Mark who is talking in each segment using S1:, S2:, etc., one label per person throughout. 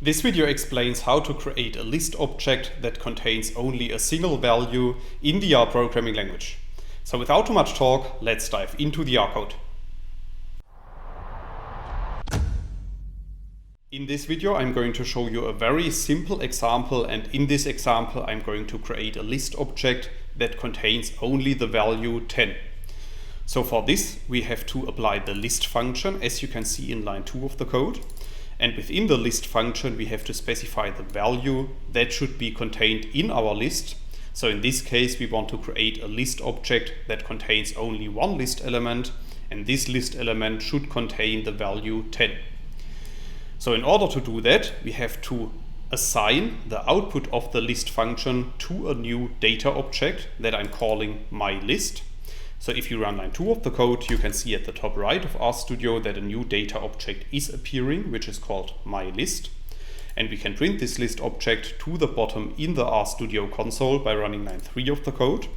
S1: This video explains how to create a list object that contains only a single value in the R programming language. So without too much talk, let's dive into the R code. In this video, I'm going to show you a very simple example, and in this example, I'm going to create a list object that contains only the value 10. So for this, we have to apply the list function, as you can see in line 2 of the code. And within the list function, we have to specify the value that should be contained in our list. So in this case, we want to create a list object that contains only one list element, and this list element should contain the value 10. So in order to do that, we have to assign the output of the list function to a new data object that I'm calling myList. So if you run line 2 of the code, you can see at the top right of RStudio that a new data object is appearing, which is called myList. And we can print this list object to the bottom in the RStudio console by running line 3 of the code.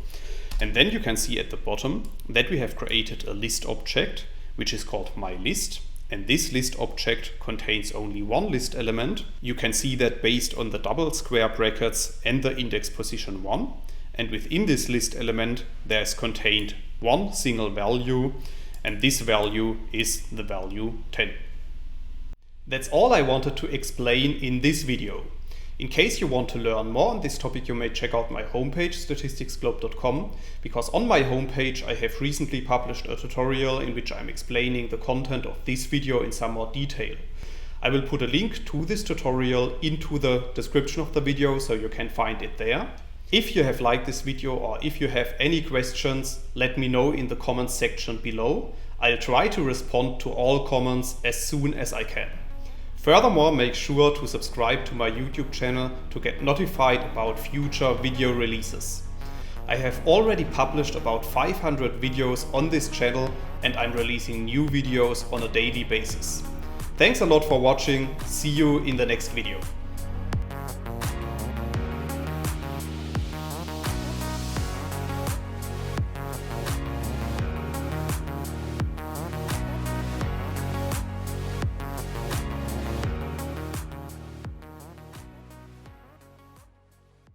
S1: And then you can see at the bottom that we have created a list object, which is called myList. And this list object contains only one list element. You can see that based on the double square brackets and the index position 1. And within this list element, there is contained one single value, and this value is the value 10. That's all I wanted to explain in this video. In case you want to learn more on this topic, you may check out my homepage, statisticsglobe.com, because on my homepage I have recently published a tutorial in which I'm explaining the content of this video in some more detail. I will put a link to this tutorial into the description of the video, so you can find it there. If you have liked this video or if you have any questions, let me know in the comments section below. I'll try to respond to all comments as soon as I can. Furthermore, make sure to subscribe to my YouTube channel to get notified about future video releases. I have already published about 500 videos on this channel, and I'm releasing new videos on a daily basis. Thanks a lot for watching. See you in the next video.